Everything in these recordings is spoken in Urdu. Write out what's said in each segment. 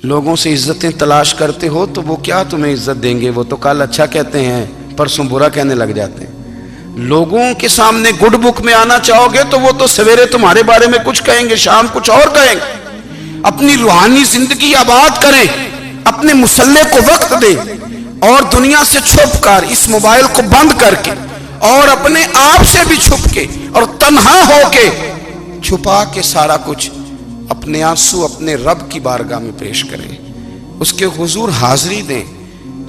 لوگوں سے عزتیں تلاش کرتے ہو تو وہ کیا تمہیں عزت دیں گے؟ وہ تو کل اچھا کہتے ہیں، پرسوں برا کہنے لگ جاتے ہیں۔ لوگوں کے سامنے گڈ بک میں آنا چاہو گے تو وہ تو سویرے تمہارے بارے میں کچھ کہیں گے، شام کچھ اور کہیں گے۔ اپنی روحانی زندگی آباد کریں، اپنے مسلح کو وقت دیں، اور دنیا سے چھپ کر اس موبائل کو بند کر کے اور اپنے آپ سے بھی چھپ کے اور تنہا ہو کے چھپا کے سارا کچھ اپنے آنسو اپنے رب کی بارگاہ میں پیش کریں، اس کے حضور حاضری دیں۔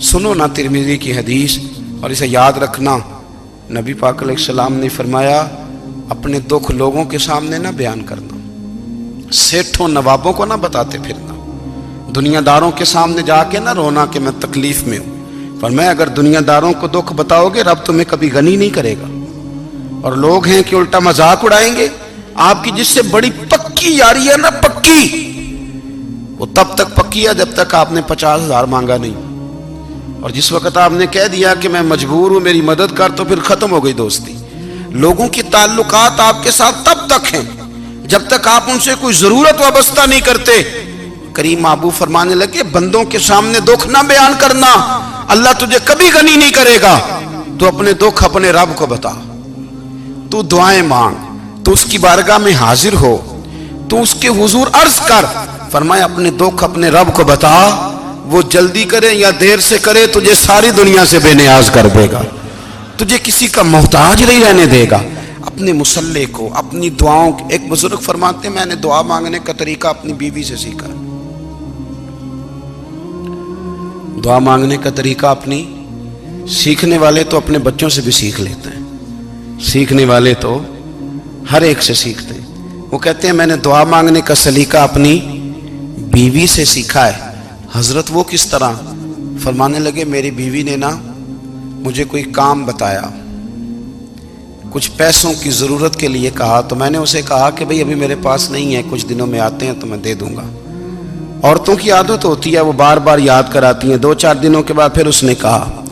سنو نا ترمذی کی حدیث، اور اسے یاد رکھنا، نبی پاک علیہ السلام نے فرمایا اپنے دکھ لوگوں کے سامنے نہ بیان کرنا، سیٹھوں نوابوں کو نہ بتاتے پھرنا، دنیا داروں کے سامنے جا کے نہ رونا کہ میں تکلیف میں ہوں۔ فرمایا اگر دنیا داروں کو دکھ بتاؤ گے رب تمہیں کبھی غنی نہیں کرے گا۔ اور لوگ ہیں کہ الٹا مذاق اڑائیں گے آپ کی، جس سے بڑی پکی یاری ہے نا، پکی، وہ تب تک پکی ہے جب تک آپ نے 50,000 مانگا نہیں، اور جس وقت آپ نے کہہ دیا کہ میں مجبور ہوں میری مدد کر، تو پھر ختم ہو گئی دوستی۔ لوگوں کی تعلقات آپ کے ساتھ تب تک ہیں جب تک آپ ان سے کوئی ضرورت وابستہ نہیں کرتے۔ کریم محبوب فرمانے لگے بندوں کے سامنے دکھ نہ بیان کرنا، اللہ تجھے کبھی غنی نہیں کرے گا۔ تو اپنے دکھ اپنے رب کو بتا، تو دعائیں مانگ، تو اس کی بارگاہ میں حاضر ہو، تو اس کے حضور عرض کر۔ فرمایا اپنے دکھ اپنے رب کو بتا، وہ جلدی کرے یا دیر سے کرے تجھے ساری دنیا سے بے نیاز کر دے گا، تجھے کسی کا محتاج نہیں رہنے دے گا۔ اپنے مسلح کو، اپنی دعاؤں، ایک بزرگ فرماتے ہیں میں نے دعا مانگنے کا طریقہ اپنی بیوی سے سیکھا، دعا مانگنے کا طریقہ اپنی، سیکھنے والے تو اپنے بچوں سے بھی سیکھ لیتے ہیں، سیکھنے والے تو ہر ایک سے سیکھتے ہیں۔ وہ کہتے ہیں میں نے دعا مانگنے کا سلیقہ اپنی بیوی سے سیکھا ہے۔ حضرت وہ کس طرح؟ فرمانے لگے میری بیوی نے نا مجھے کوئی کام بتایا، کچھ پیسوں کی ضرورت کے لیے کہا، تو میں نے اسے کہا کہ بھئی ابھی میرے پاس نہیں ہے، کچھ دنوں میں آتے ہیں تو میں دے دوں گا۔ عورتوں کی عادت ہوتی ہے وہ بار بار یاد کراتی ہیں، 2-4 دنوں کے بعد پھر اس نے کہا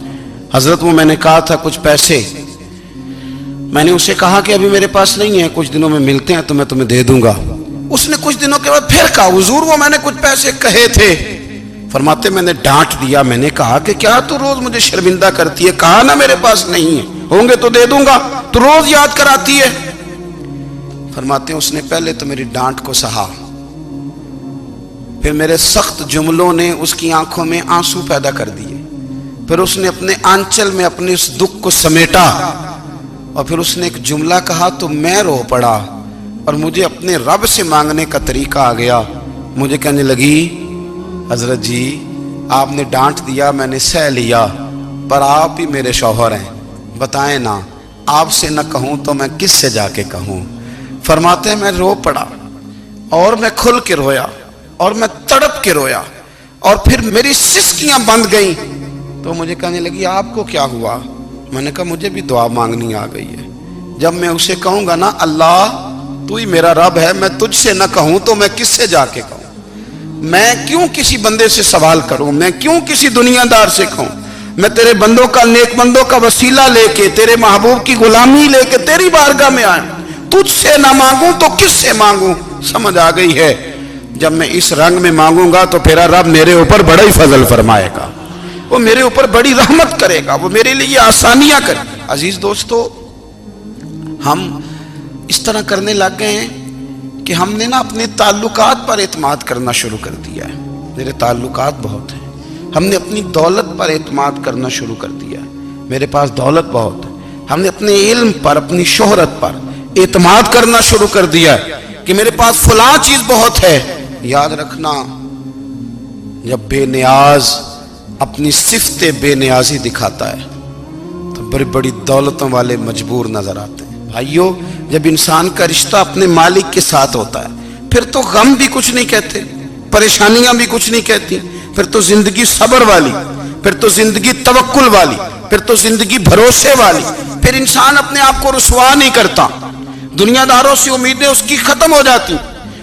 حضرت وہ میں نے کہا تھا کچھ پیسے، میں نے اسے کہا کہ ابھی میرے پاس نہیں ہے، کچھ دنوں میں ملتے ہیں تو میں تمہیں دے دوں گا۔ اس نے کچھ دنوں کے بعد پھر کہا حضور وہ میں نے کچھ پیسے کہے تھے۔ فرماتے میں نے ڈانٹ دیا، میں نے کہا کہ کیا تو روز مجھے شرمندہ کرتی ہے، کہا نا میرے پاس نہیں ہے، ہوں گے تو دے دوں گا، تو روز یاد کراتی ہے۔ فرماتے ہیں اس نے پہلے تو میری ڈانٹ کو سہا، پھر میرے سخت جملوں نے اس کی آنکھوں میں آنسو پیدا کر دیے، پھر اس نے اپنے آنچل میں اپنے اس دکھ کو سمیٹا، اور پھر اس نے ایک جملہ کہا تو میں رو پڑا، اور مجھے اپنے رب سے مانگنے کا طریقہ آ گیا۔ مجھے کہنے لگی حضرت جی آپ نے ڈانٹ دیا، میں نے سہ لیا، پر آپ ہی میرے شوہر ہیں، بتائیں نا آپ سے نہ کہوں تو میں کس سے جا کے کہوں۔ فرماتے ہیں میں رو پڑا، اور میں کھل کے رویا، اور میں تڑپ کے رویا، اور پھر میری سسکیاں بند گئیں۔ تو مجھے کہنے لگی آپ کو کیا ہوا؟ میں نے کہا مجھے بھی دعا مانگنی آ گئی ہے، جب میں اسے کہوں گا نا اللہ تو ہی میرا رب ہے، میں تجھ سے نہ کہوں تو میں کس سے جا کے کہوں؟ میں کیوں کسی بندے سے سوال کروں؟ میں کیوں کسی دنیا دار سے کہوں؟ میں تیرے بندوں کا، نیک بندوں کا وسیلہ لے کے، تیرے محبوب کی غلامی لے کے تیری بارگاہ میں آیا، تجھ سے نہ مانگوں تو کس سے مانگوں؟ سمجھ آ گئی ہے؟ جب میں اس رنگ میں مانگوں گا تو پھر رب میرے اوپر بڑا ہی فضل فرمائے گا، وہ میرے اوپر بڑی رحمت کرے گا، وہ میرے لیے آسانیاں کرے گا۔ عزیز دوستو، ہم اس طرح کرنے لگ گئے ہیں کہ ہم نے نا اپنے تعلقات پر اعتماد کرنا شروع کر دیا ہے۔ میرے تعلقات بہت ہیں، ہم نے اپنی دولت پر اعتماد کرنا شروع کر دیا ہے، میرے پاس دولت بہت ہے۔ ہم نے اپنے علم پر، اپنی شہرت پر اعتماد کرنا شروع کر دیا ہے کہ میرے پاس فلاں چیز بہت ہے۔ یاد رکھنا جب بے نیاز اپنی صفت بے نیازی دکھاتا ہے تو بڑی بڑی دولتوں والے مجبور نظر آتے ہیں۔ بھائیو جب انسان کا رشتہ اپنے مالک کے ساتھ ہوتا ہے پھر تو غم بھی کچھ نہیں کہتے، پریشانیاں بھی کچھ نہیں کہتی، پھر تو زندگی صبر والی، پھر تو زندگی توکل والی، پھر تو زندگی بھروسے والی، پھر انسان اپنے آپ کو رسوا نہیں کرتا۔ دنیا داروں سے امیدیں اس کی ختم ہو جاتی،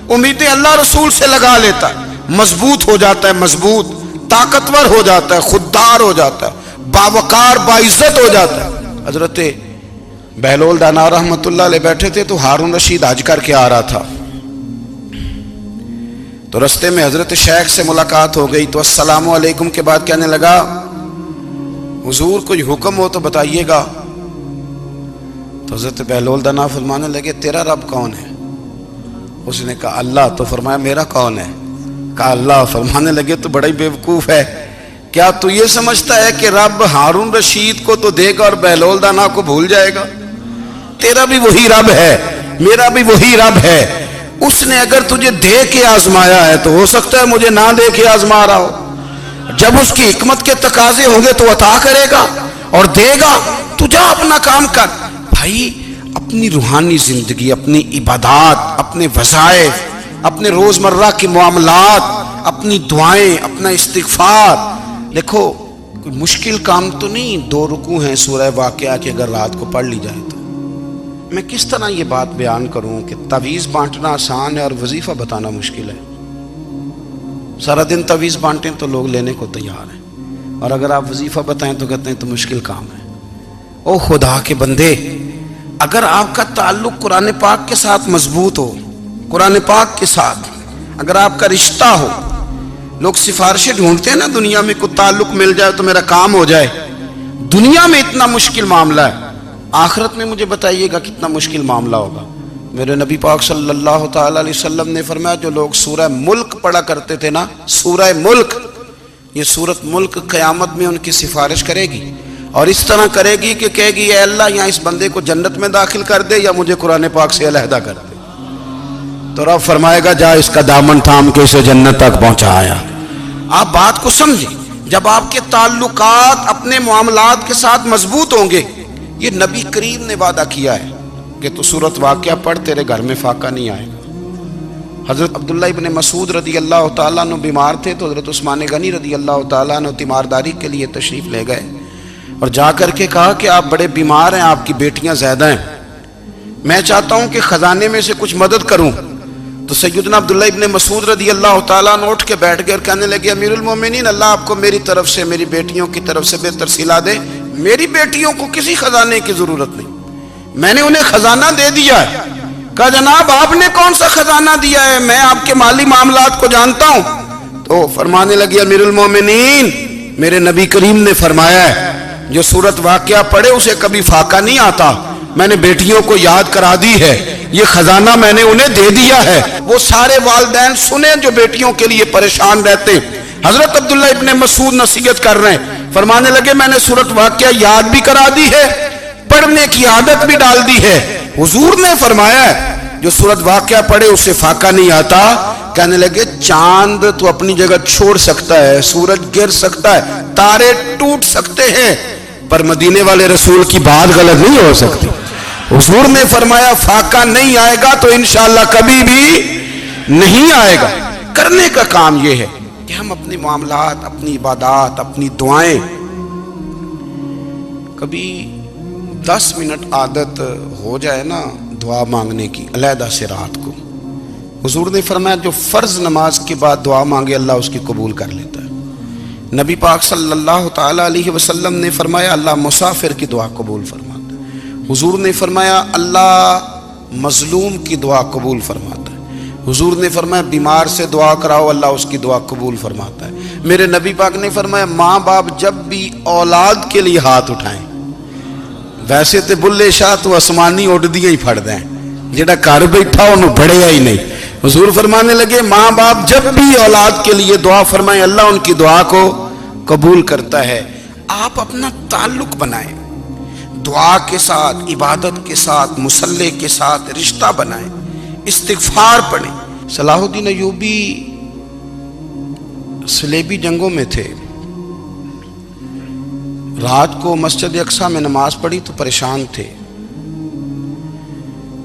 امیدیں اللہ رسول سے لگا لیتا ہے، مضبوط ہو جاتا ہے، مضبوط، طاقتور ہو جاتا ہے، خوددار ہو جاتا ہے، باوقار باعزت ہو جاتا ہے۔ حضرت بہلول دانا رحمت اللہ علیہ بیٹھے تھے تو ہارون رشید حج کر کے آ رہا تھا، تو رستے میں حضرت شیخ سے ملاقات ہو گئی تو السلام علیکم کے بعد کہنے لگا حضور کوئی حکم ہو تو بتائیے گا. تو حضرت بہلول دانا فرمانے لگے تیرا رب کون ہے؟ اس نے کہا اللہ. تو فرمایا میرا کون ہے؟ کہا اللہ. فرمانے لگے تو بڑا ہی بیوقوف ہے، کیا تو یہ سمجھتا ہے کہ رب ہارون رشید کو تو دے گا اور بہلول دانا کو بھول جائے گا؟ تیرا بھی وہی رب ہے، میرا بھی وہی رب ہے. اس نے اگر تجھے دے کے آزمایا ہے تو ہو سکتا ہے مجھے نہ دے کے آزما رہا ہو. جب اس کی حکمت کے تقاضے ہوں گے تو عطا کرے گا اور دے گا. تو جا اپنا کام کر. بھائی اپنی روحانی زندگی، اپنی عبادات، اپنے وظائف، اپنے روزمرہ کے معاملات، اپنی دعائیں، اپنا استغفار. دیکھو کوئی مشکل کام تو نہیں 2 رکوع ہیں سورہ واقعہ کہ اگر رات کو پڑھ لی جائے تو. میں کس طرح یہ بات بیان کروں کہ تعویذ بانٹنا آسان ہے اور وظیفہ بتانا مشکل ہے. سارا دن تعویذ بانٹیں تو لوگ لینے کو تیار ہیں، اور اگر آپ وظیفہ بتائیں تو کہتے ہیں تو مشکل کام ہے. او خدا کے بندے، اگر آپ کا تعلق قرآن پاک کے ساتھ مضبوط ہو، قرآن پاک کے ساتھ اگر آپ کا رشتہ ہو، لوگ سفارشیں ڈھونڈتے ہیں نا دنیا میں، کوئی تعلق مل جائے تو میرا کام ہو جائے. دنیا میں اتنا مشکل معاملہ ہے، آخرت میں مجھے بتائیے گا کتنا مشکل معاملہ ہوگا. میرے نبی پاک صلی اللہ تعالی علیہ وسلم نے فرمایا جو لوگ سورہ ملک پڑھا کرتے تھے نا، سورہ ملک، یہ سورت ملک قیامت میں ان کی سفارش کرے گی، اور اس طرح کرے گی کہ کہے گی اے اللہ یہاں اس بندے کو جنت میں داخل کر دے یا مجھے قرآن پاک سے علیحدہ کر دے. تو رب فرمائے گا جا اس کا دامن تھام کے اسے جنت تک پہنچایا. آپ بات کو سمجھیں، جب آپ کے تعلقات اپنے معاملات کے ساتھ مضبوط ہوں گے. یہ نبی کریم نے وعدہ کیا ہے کہ تو سورت واقعہ پڑھ تیرے گھر میں فاقہ نہیں آئے گا. حضرت عبداللہ ابن مسعود رضی اللہ تعالیٰ عنہ بیمار تھے تو حضرت عثمان غنی رضی اللہ تعالیٰ عنہ تیمارداری کے لیے تشریف لے گئے اور جا کر کے کہا کہ آپ بڑے بیمار ہیں، آپ کی بیٹیاں زیادہ ہیں، میں چاہتا ہوں کہ خزانے میں سے کچھ مدد کروں. تو سیدنا عبداللہ ابن مسعود رضی اللہ تعالیٰ عنہ اٹھ کے بیٹھ گئے اور کہنے لگے امیر المومنین، اللہ آپ کو میری طرف سے، میری بیٹیوں کی طرف سے بہتر صلہ دے. میری بیٹیوں کو کسی خزانے کی ضرورت نہیں، میں نے انہیں خزانہ دے دیا ہے. کہا جناب آپ نے کون سا خزانہ دیا ہے، میں آپ کے مالی معاملات کو جانتا ہوں. تو فرمانے لگے امیر المومنین، میرے نبی کریم نے فرمایا ہے جو سورت واقعہ پڑھے اسے کبھی فاقہ نہیں آتا. میں نے بیٹیوں کو یاد کرا دی ہے، یہ خزانہ میں نے انہیں دے دیا ہے. وہ سارے والدین سنیں جو بیٹیوں کے لیے پریشان رہتے. حضرت عبداللہ ابن مسعود نصیحت کر رہے ہیں، فرمانے لگے میں نے سورت واقعہ یاد بھی کرا دی ہے، پڑھنے کی عادت بھی ڈال دی ہے. حضور نے فرمایا ہے جو سورت واقعہ پڑھے اسے فاقہ نہیں آتا. کہنے لگے چاند تو اپنی جگہ چھوڑ سکتا ہے، سورج گر سکتا ہے، تارے ٹوٹ سکتے ہیں، پر مدینے والے رسول کی بات غلط نہیں ہو سکتی. حضور نے فرمایا فاقہ نہیں آئے گا تو انشاءاللہ کبھی بھی نہیں آئے گا. کرنے کا کام یہ ہے کہ ہم اپنے معاملات، اپنی عبادات، اپنی دعائیں، کبھی 10 منٹ عادت ہو جائے نا دعا مانگنے کی علیحدہ سے رات کو. حضور نے فرمایا جو فرض نماز کے بعد دعا مانگے اللہ اس کی قبول کر لیتا ہے. نبی پاک صلی اللہ تعالی علیہ وسلم نے فرمایا اللہ مسافر کی دعا قبول فرماتا ہے. حضور نے فرمایا اللہ مظلوم کی دعا قبول فرماتا ہے. حضور نے فرمایا بیمار سے دعا کراؤ اللہ اس کی دعا قبول فرماتا ہے. میرے نبی پاک نے فرمایا ماں باپ جب بھی اولاد کے لیے ہاتھ اٹھائیں، ویسے تے بلے شاہ تو آسمانی اڈ دیا ہی پھڑ دیں، جڑا گھر بیٹھا انہوں بڑھیا ہی نہیں. حضور فرمانے لگے ماں باپ جب بھی اولاد کے لیے دعا فرمائیں اللہ ان کی دعا کو قبول کرتا ہے. آپ اپنا تعلق بنائیں دعا کے ساتھ، عبادت کے ساتھ، مصلی کے ساتھ رشتہ بنائیں، استغفار پڑھیں. صلاح الدین ایوبی صلیبی جنگوں میں تھے، رات کو مسجد اقصیٰ میں نماز پڑھی تو پریشان تھے.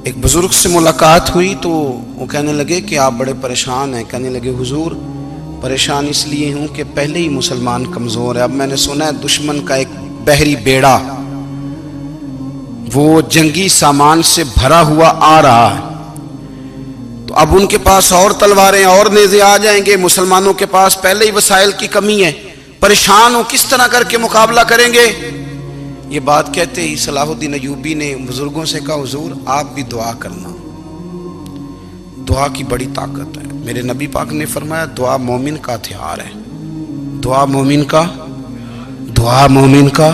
ایک بزرگ سے ملاقات ہوئی تو وہ کہنے لگے کہ آپ بڑے پریشان ہیں. کہنے لگے حضور پریشان اس لیے ہوں کہ پہلے ہی مسلمان کمزور ہے، اب میں نے سنا ہے دشمن کا ایک بحری بیڑا وہ جنگی سامان سے بھرا ہوا آ رہا ہے، تو اب ان کے پاس اور تلواریں اور نیزے آ جائیں گے، مسلمانوں کے پاس پہلے ہی وسائل کی کمی ہے، پریشان ہو کس طرح کر کے مقابلہ کریں گے. یہ بات کہتے ہی صلاح الدین ایوبی نے بزرگوں سے کہا حضور آپ بھی دعا کرنا، دعا کی بڑی طاقت ہے. میرے نبی پاک نے فرمایا دعا مومن کا ہتھیار ہے، دعا مومن کا، دعا مومن کا۔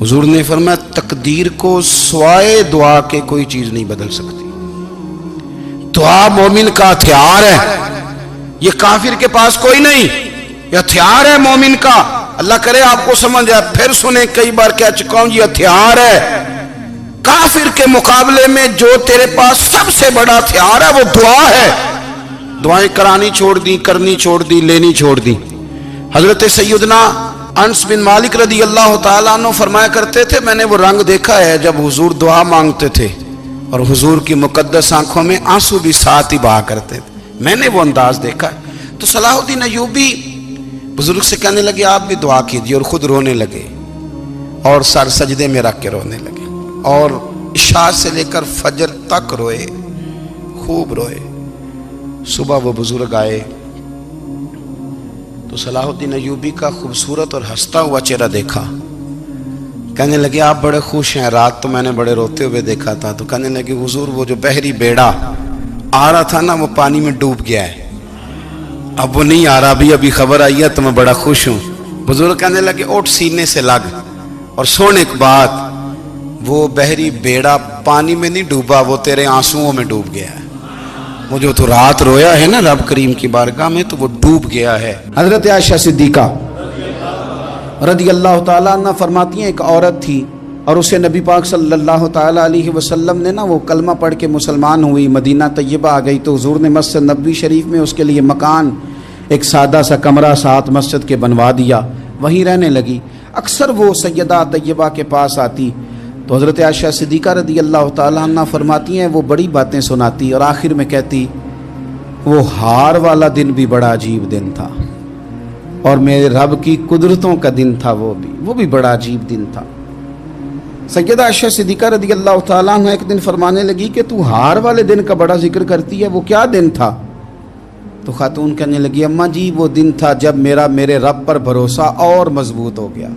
حضور نے فرمایا تقدیر کو سوائے دعا کے کوئی چیز نہیں بدل سکتی، دعا مومن کا ہتھیار ہے، یہ کافر کے پاس کوئی نہیں، یہ ہتھیار ہے مومن کا۔ اللہ کرے آپ کو سمجھ آئے، پھر سنیں، کئی بار کہہ چکا ہوں یہ ہتھیار ہے۔ کافر کے مقابلے میں جو تیرے پاس سب سے بڑا ہتھیار ہے وہ دعا ہے۔ دعائیں کرانی چھوڑ دی، کرنی چھوڑ دی، لینی چھوڑ دی۔ حضرت سیدنا انس بن مالک رضی اللہ تعالیٰ عنہ فرمایا کرتے تھے، میں نے وہ رنگ دیکھا ہے جب حضور دعا مانگتے تھے اور حضور کی مقدس آنکھوں میں آنسو بھی ساتھ ہی بہا کرتے تھے، میں نے وہ انداز دیکھا ہے۔ تو صلاح الدین ایوبی بزرگ سے کہنے لگے آپ بھی دعا کیجیے، اور خود رونے لگے اور سر سجدے میں رکھ کے رونے لگے، اور عشاء سے لے کر فجر تک روئے، خوب روئے۔ صبح وہ بزرگ آئے تو صلاح الدین ایوبی کا خوبصورت اور ہنستا ہوا چہرہ دیکھا، کہنے لگے آپ بڑے خوش ہیں، رات تو میں نے بڑے روتے ہوئے دیکھا تھا۔ تو کہنے لگے حضور وہ جو بحری بیڑا آ رہا تھا نا وہ پانی میں ڈوب گیا ہے، اب وہ نہیں آ رہا، ابھی خبر آئی ہے تو میں بڑا خوش ہوں۔ بزرگ کہنے لگے اٹھ سینے سے لگ، اور سن ایک بات، وہ بحری بیڑا پانی میں نہیں ڈوبا، وہ تیرے آنسوؤں میں ڈوب گیا ہے۔ وہ جو تو رات رویا ہے نا رب کریم کی بارگاہ میں، تو وہ ڈوب گیا ہے۔ حضرت عائشہ صدیقہ رضی اللہ تعالیٰ عنہ فرماتی ہیں ایک عورت تھی اور اسے نبی پاک صلی اللہ تعالیٰ علیہ وسلم نے نا وہ کلمہ پڑھ کے مسلمان ہوئی، مدینہ طیبہ آ گئی، تو حضور نے مسجد نبوی شریف میں اس کے لیے مکان، ایک سادہ سا کمرہ ساتھ مسجد کے بنوا دیا، وہیں رہنے لگی۔ اکثر وہ سیدہ طیبہ کے پاس آتی تو حضرت عائشہ صدیقہ رضی اللہ تعالیٰ عنہ فرماتی ہیں وہ بڑی باتیں سناتی اور آخر میں کہتی وہ ہار والا دن بھی بڑا عجیب دن تھا، اور میرے رب کی قدرتوں کا دن تھا، وہ بھی بڑا عجیب دن تھا۔ سیدہ عائشہ صدیقہ رضی اللہ تعالیٰ عنہ ایک دن فرمانے لگی کہ تو ہار والے دن کا بڑا ذکر کرتی ہے، وہ کیا دن تھا؟ تو خاتون کہنے لگی اماں جی وہ دن تھا جب میرے رب پر بھروسہ اور مضبوط ہو گیا،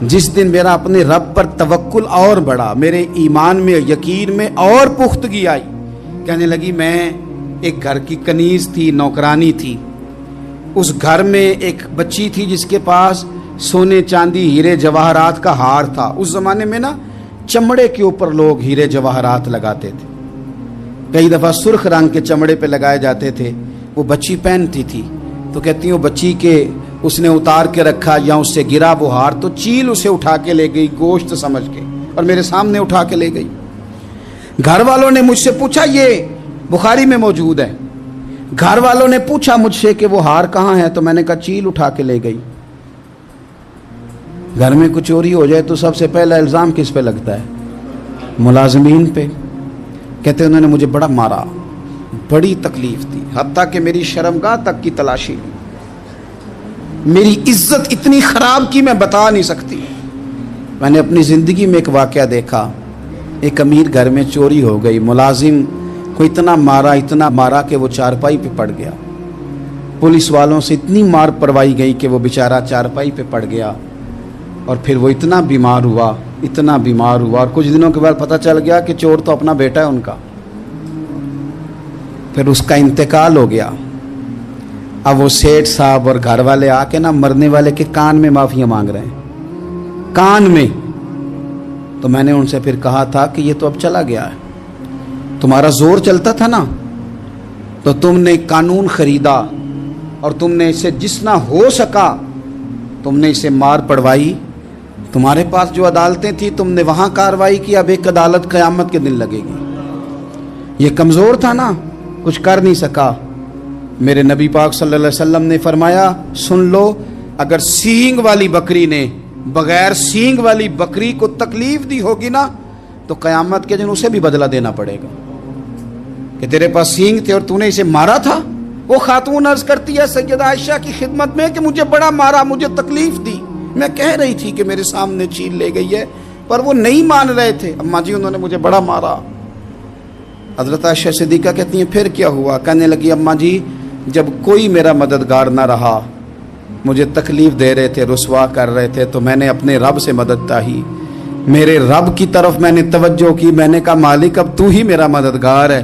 جس دن میرا اپنے رب پر توکل اور بڑھا، میرے ایمان میں یقین میں اور پختگی آئی۔ کہنے لگی میں ایک گھر کی کنیز تھی، نوکرانی تھی، اس گھر میں ایک بچی تھی جس کے پاس سونے چاندی ہیرے جواہرات کا ہار تھا۔ اس زمانے میں نا چمڑے کے اوپر لوگ ہیرے جواہرات لگاتے تھے، کئی دفعہ سرخ رنگ کے چمڑے پہ لگائے جاتے تھے، وہ بچی پہنتی تھی۔ تو کہتی ہیں وہ بچی کے اس نے اتار کے رکھا یا اس سے گرا وہ ہار، تو چیل اسے اٹھا کے لے گئی گوشت سمجھ کے، اور میرے سامنے اٹھا کے لے گئی۔ گھر والوں نے مجھ سے پوچھا، یہ بخاری میں موجود ہے، گھر والوں نے پوچھا مجھ سے کہ وہ ہار کہاں ہے، تو میں نے کہا چیل اٹھا کے لے گئی۔ گھر میں کچھ چوری ہو جائے تو سب سے پہلا الزام کس پہ لگتا ہے؟ ملازمین پہ۔ کہتے انہوں نے مجھے بڑا مارا، بڑی تکلیف تھی، حتیٰ کہ میری شرمگاہ تک کی تلاشی لی، میری عزت اتنی خراب کی میں بتا نہیں سکتی۔ میں نے اپنی زندگی میں ایک واقعہ دیکھا، ایک امیر گھر میں چوری ہو گئی، ملازم کو اتنا مارا کہ وہ چارپائی پہ پڑ گیا، پولیس والوں سے اتنی مار پروائی گئی کہ وہ بیچارہ چارپائی پہ پڑ گیا، اور پھر وہ اتنا بیمار ہوا اور کچھ دنوں کے بعد پتہ چل گیا کہ چور تو اپنا بیٹا ہے ان کا، پھر اس کا انتقال ہو گیا۔ اب وہ سیٹھ صاحب اور گھر والے آ کے نا مرنے والے کے کان میں معافیاں مانگ رہے ہیں، کان میں۔ تو میں نے ان سے پھر کہا تھا کہ یہ تو اب چلا گیا ہے، تمہارا زور چلتا تھا نا، تو تم نے قانون خریدا اور تم نے اسے جتنا ہو سکا تم نے اسے مار پڑوائی، تمہارے پاس جو عدالتیں تھیں تم نے وہاں کارروائی کی، اب ایک عدالت قیامت کے دن لگے گی۔ یہ کمزور تھا نا، کچھ کر نہیں سکا۔ میرے نبی پاک صلی اللہ علیہ وسلم نے فرمایا سن لو، اگر سینگ والی بکری نے بغیر سینگ والی بکری کو تکلیف دی ہوگی نا تو قیامت کے دن اسے بھی بدلہ دینا پڑے گا، کہ تیرے پاس سینگ تھے اور تو نے اسے مارا تھا۔ وہ خاتون عرض کرتی ہے سیدہ عائشہ کی خدمت میں کہ مجھے بڑا مارا، مجھے تکلیف دی، میں کہہ رہی تھی کہ میرے سامنے چیل لے گئی ہے پر وہ نہیں مان رہے تھے، اماں جی انہوں نے مجھے بڑا مارا۔ حضرت عائشہ صدیقہ کہتی ہیں پھر کیا ہوا؟ کہنے لگی اماں جی جب کوئی میرا مددگار نہ رہا، مجھے تکلیف دے رہے تھے، رسوا کر رہے تھے، تو میں نے اپنے رب سے مدد چاہی، میرے رب کی طرف میں نے توجہ کی، میں نے کہا مالک اب تو ہی میرا مددگار ہے،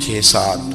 6-7,